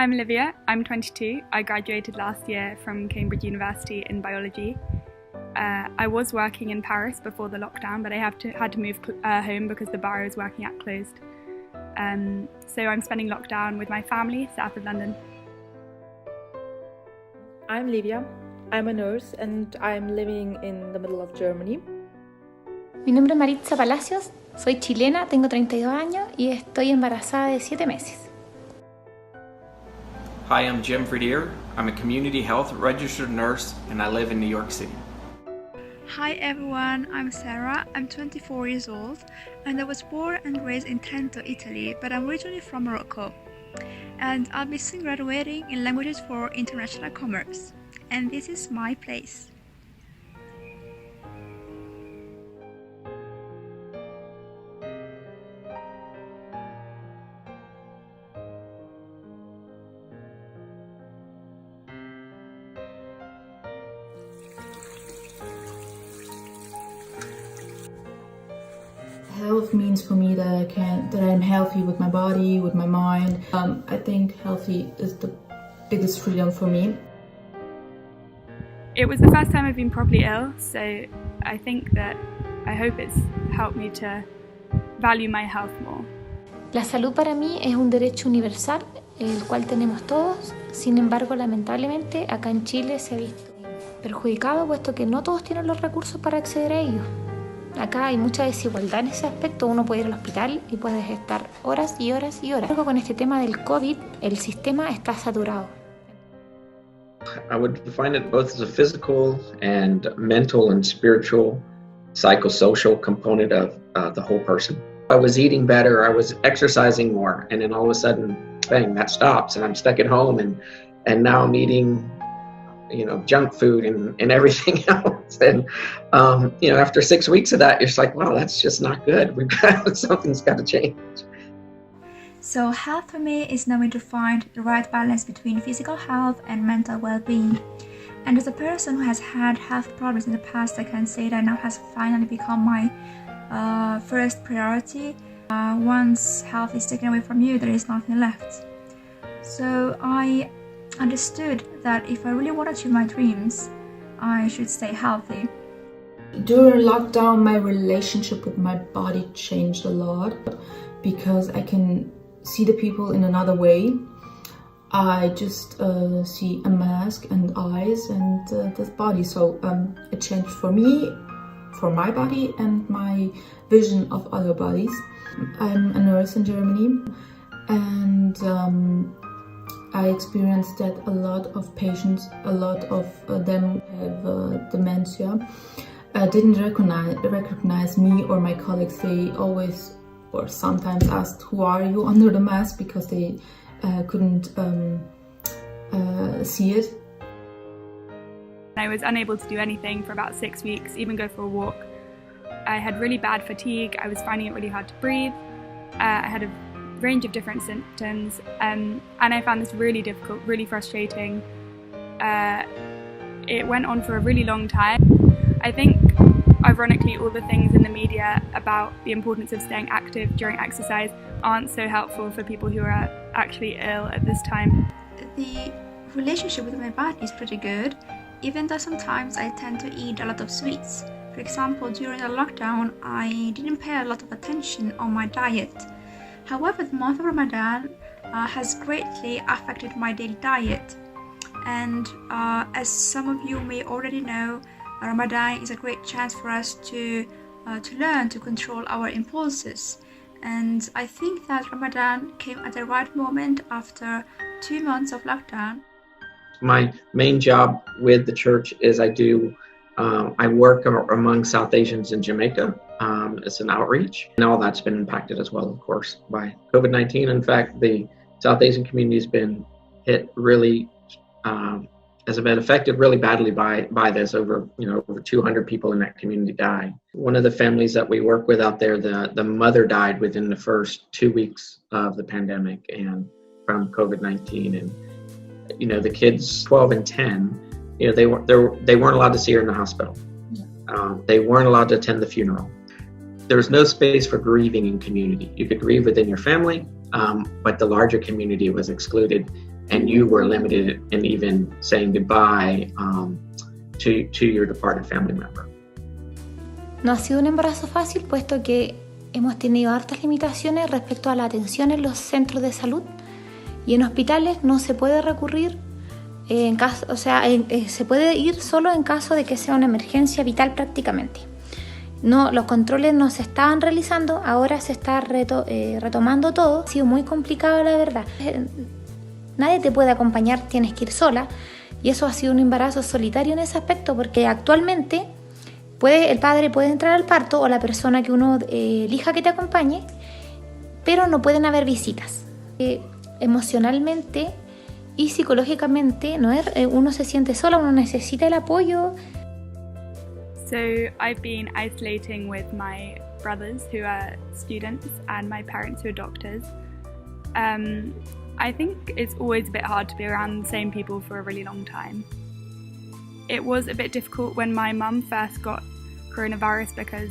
I'm Olivia, I'm 22. I graduated last year from Cambridge University in biology. I was working in Paris before the lockdown, but I had to move home because the bar I was working at closed. So I'm spending lockdown with my family south of London. I'm Livia. I'm a nurse and I'm living in the middle of Germany. Mi nombre es Maritza Palacios, soy chilena, tengo 32 años y estoy embarazada de 7 meses. Hi, I'm Jim Verdier. I'm a community health registered nurse and I live in New York City. Hi everyone, I'm Sarah. I'm 24 years old and I was born and raised in Trento, Italy, but I'm originally from Morocco. And I'll be soon graduating in Languages for International Commerce. And this is my place. Health means for me that I'm healthy with my body, with my mind. I think healthy is the biggest freedom for me. It was the first time I've been properly ill, so I hope it's helped me to value my health more. La salud para mí es un derecho universal, el cual tenemos todos. Sin embargo, lamentablemente, acá en Chile se ha visto perjudicado, puesto que no todos tienen los recursos para acceder a ellos. Acá hay mucha desigualdad en ese aspecto. Uno puede ir al hospital y puedes estar horas y horas y horas. Algo con este tema del COVID, el sistema está saturado. I would define it both as a physical and mental and spiritual, psychosocial component of the whole person. I was eating better, I was exercising more, and then all of a sudden, bang, that stops, and I'm stuck at home, and now I'm eating, junk food and everything else. And after 6 weeks of that, you're just like, wow, that's just not good. Something's got to change. So health for me is knowing to find the right balance between physical health and mental well-being. And as a person who has had health problems in the past, I can say that now has finally become my first priority. Once health is taken away from you, there is nothing left. So I understood that if I really want to achieve my dreams, I should stay healthy. During lockdown, my relationship with my body changed a lot because I can see the people in another way. I just see a mask and eyes and this body. So it changed for me, for my body and my vision of other bodies. I'm a nurse in Germany and I experienced that a lot of patients, a lot of them have dementia, didn't recognize me or my colleagues. They always or sometimes asked, who are you, under the mask, because they couldn't see it. I was unable to do anything for about 6 weeks, even go for a walk. I had really bad fatigue, I was finding it really hard to breathe. I had a range of different symptoms and I found this really difficult, really frustrating. It went on for a really long time. I think, ironically, all the things in the media about the importance of staying active during exercise aren't so helpful for people who are actually ill at this time. The relationship with my body is pretty good, even though sometimes I tend to eat a lot of sweets. For example, during the lockdown, I didn't pay a lot of attention on my diet. However, the month of Ramadan has greatly affected my daily diet. And as some of you may already know, Ramadan is a great chance for us to learn to control our impulses. And I think that Ramadan came at the right moment after 2 months of lockdown. My main job with the church is I work among South Asians in Jamaica. It's an outreach, and all that's been impacted as well, of course, by COVID-19. In fact, the South Asian community has been hit really, has been affected really badly by this. Over 200 people in that community died. One of the families that we work with out there, the mother died within the first 2 weeks of the pandemic and from COVID-19, and the kids 12 and 10. They weren't allowed to see her in the hospital. They weren't allowed to attend the funeral. There was no space for grieving in community. You could grieve within your family, but the larger community was excluded and you were limited in even saying goodbye to your departed family member. No ha sido un embarazo fácil, puesto que hemos tenido hartas limitaciones respecto a la atención en los centros de salud y en hospitales no se puede recurrir en caso, se puede ir solo en caso de que sea una emergencia vital prácticamente. No, los controles no se estaban realizando, ahora se está retomando todo. Ha sido muy complicado, la verdad. Nadie te puede acompañar, tienes que ir sola, y eso ha sido un embarazo solitario en ese aspecto, porque actualmente el padre puede entrar al parto o la persona que uno elija que te acompañe, pero no pueden haber visitas. Emocionalmente y psicológicamente uno se siente sola, uno necesita el apoyo. So I've been isolating with my brothers who are students and my parents who are doctors. I think it's always a bit hard to be around the same people for a really long time. It was a bit difficult when my mum first got coronavirus because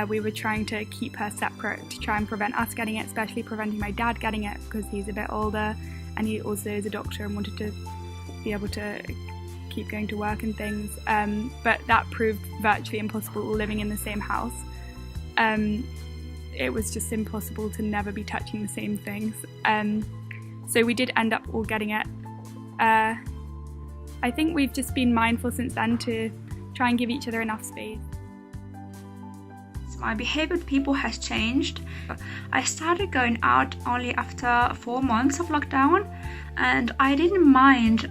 we were trying to keep her separate to try and prevent us getting it, especially preventing my dad getting it because he's a bit older and he also is a doctor and wanted to be able to keep going to work and things, but that proved virtually impossible living in the same house. It was just impossible to never be touching the same things, so we did end up all getting it. I think we've just been mindful since then to try and give each other enough space. My behavior with people has changed. I started going out only after 4 months of lockdown, and I didn't mind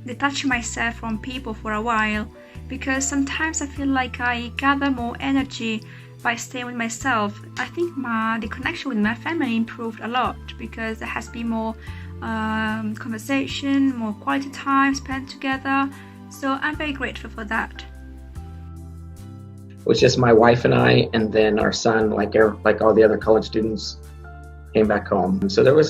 detaching myself from people for a while, because sometimes I feel like I gather more energy by staying with myself. I think the connection with my family improved a lot because there has been more conversation, more quality time spent together, so I'm very grateful for that. It was just my wife and I, and then our son, like all the other college students, came back home. And so there was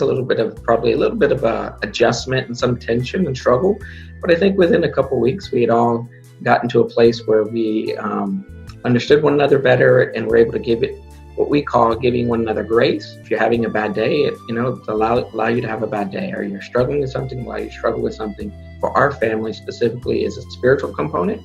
probably a little bit of a adjustment and some tension and struggle. But I think within a couple of weeks, we had all gotten to a place where we understood one another better and were able to give it what we call giving one another grace. If you're having a bad day, it allow you to have a bad day, or you're struggling with something, allow you to struggle with something. For our family specifically is a spiritual component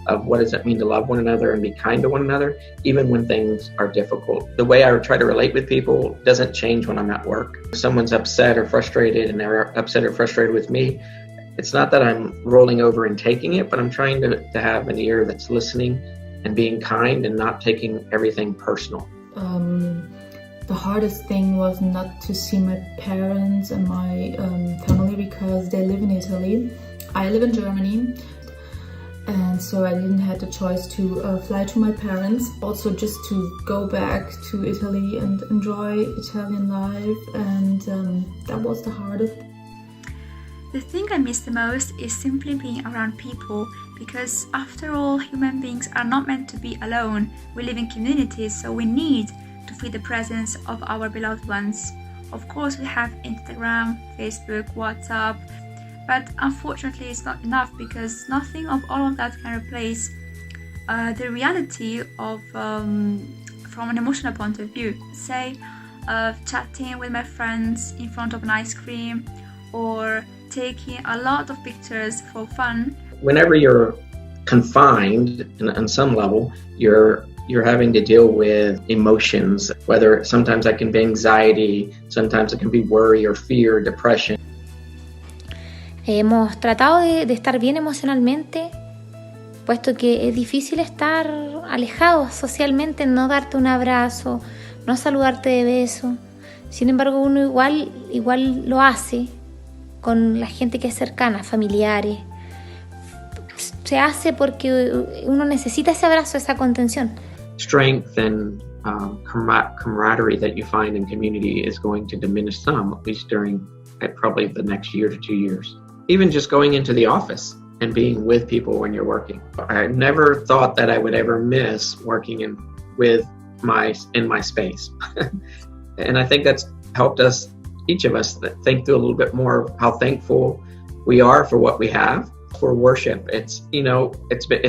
of what does it mean to love one another and be kind to one another, even when things are difficult. The way I try to relate with people doesn't change when I'm at work. If someone's upset or frustrated and they're upset or frustrated with me, it's not that I'm rolling over and taking it, but I'm trying to have an ear that's listening and being kind and not taking everything personal. The hardest thing was not to see my parents and my family because they live in Italy. I live in Germany. And so I didn't have the choice to fly to my parents, also just to go back to Italy and enjoy Italian life, and that was the hardest. The thing I miss the most is simply being around people, because after all, human beings are not meant to be alone. We live in communities, so we need to feel the presence of our beloved ones. Of course, we have Instagram, Facebook, WhatsApp, but unfortunately it's not enough, because nothing of all of that can replace the reality of, from an emotional point of view, say, chatting with my friends in front of an ice cream, or taking a lot of pictures for fun. Whenever you're confined on some level, you're having to deal with emotions, whether sometimes that can be anxiety, sometimes it can be worry or fear, depression. Hemos tratado de estar bien emocionalmente, puesto que es difícil estar alejados socialmente, no darte un abrazo, no saludarte de beso. Sin embargo, uno igual lo hace con la gente que es cercana, familiares. Se hace porque uno necesita ese abrazo, esa contención. Strength and camaraderie that you find in community is going to diminish some, at least during probably the next year to 2 years. Even just going into the office and being with people when you're working. I never thought that I would ever miss working in my space. And I think that's helped us, each of us, think through a little bit more of how thankful we are for what we have. For worship, it's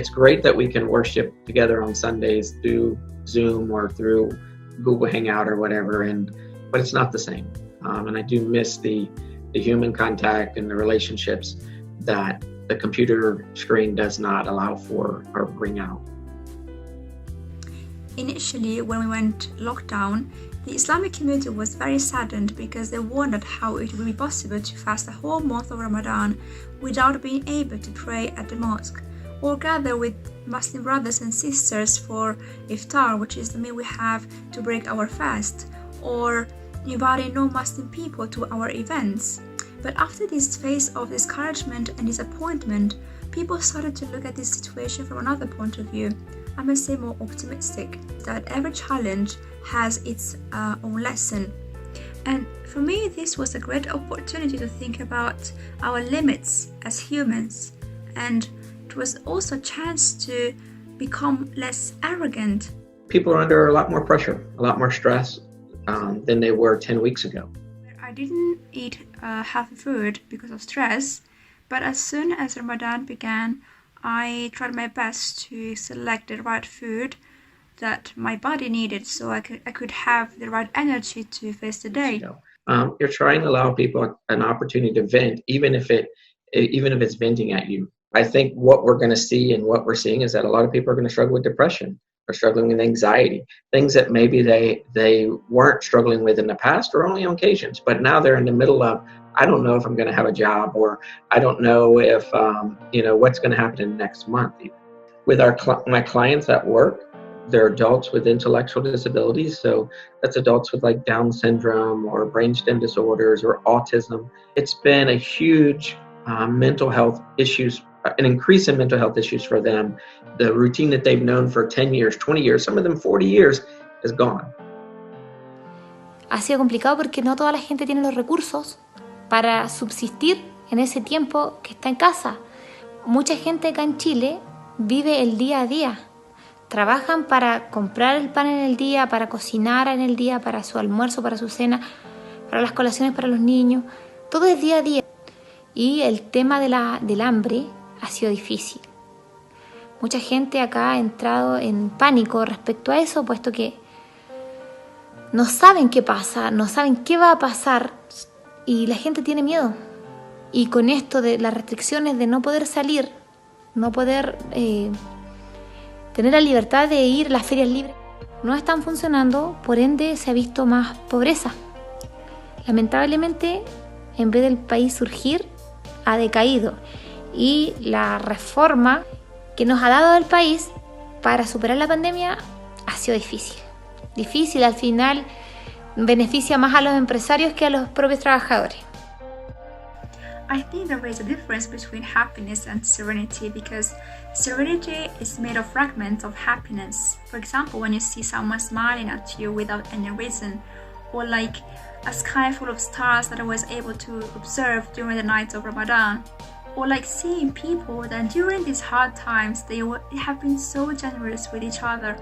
great that we can worship together on Sundays through Zoom or through Google Hangout or whatever, but it's not the same. And I do miss the the human contact and the relationships that the computer screen does not allow for or bring out. Initially, when we went lockdown, the Islamic community was very saddened because they wondered how it would be possible to fast the whole month of Ramadan without being able to pray at the mosque or gather with Muslim brothers and sisters for iftar, which is the meal we have to break our fast, or inviting non-Muslim people to our events. But after this phase of discouragement and disappointment, people started to look at this situation from another point of view. I must say more optimistic, that every challenge has its own lesson. And for me, this was a great opportunity to think about our limits as humans, and it was also a chance to become less arrogant. People are under a lot more pressure, a lot more stress than they were 10 weeks ago. I didn't eat healthy food because of stress, but as soon as Ramadan began, I tried my best to select the right food that my body needed so I could have the right energy to face the day. You're trying to allow people an opportunity to vent, even if it's venting at you. I think what we're going to see and what we're seeing is that a lot of people are going to struggle with depression or struggling with anxiety, things that maybe they weren't struggling with in the past or only on occasions, but now they're in the middle of, I don't know if I'm going to have a job, or I don't know if, what's going to happen in the next month. With my clients at work, they're adults with intellectual disabilities. So that's adults with like Down syndrome or brainstem disorders or autism. It's been a huge mental health issues, an increase in mental health issues for them. The routine that they've known for 10 years, 20 years, some of them 40 years is gone. Ha sido complicado porque no toda la gente tiene los recursos para subsistir en ese tiempo que está en casa. Mucha gente acá en Chile vive el día a día. Trabajan para comprar el pan en el día, para cocinar en el día, para su almuerzo, para su cena, para las colaciones para los niños. Todo es día a día. Y el tema del hambre ha sido difícil. Mucha gente acá ha entrado en pánico respecto a eso, puesto que no saben qué pasa, no saben qué va a pasar y la gente tiene miedo. Y con esto de las restricciones de no poder salir, no poder tener la libertad de ir a las ferias libres, no están funcionando, por ende se ha visto más pobreza. Lamentablemente, en vez del país surgir, ha decaído. Y la reforma que nos ha dado el país para superar la pandemia ha sido difícil. Difícil, al final beneficia más a los empresarios que a los propios trabajadores. I think there is a difference between happiness and serenity because serenity is made of fragments of happiness. For example, when you see someone smiling at you without any reason, or like a sky full of stars that I was able to observe during the nights of Ramadan, or like seeing people that during these hard times they have been so generous with each other.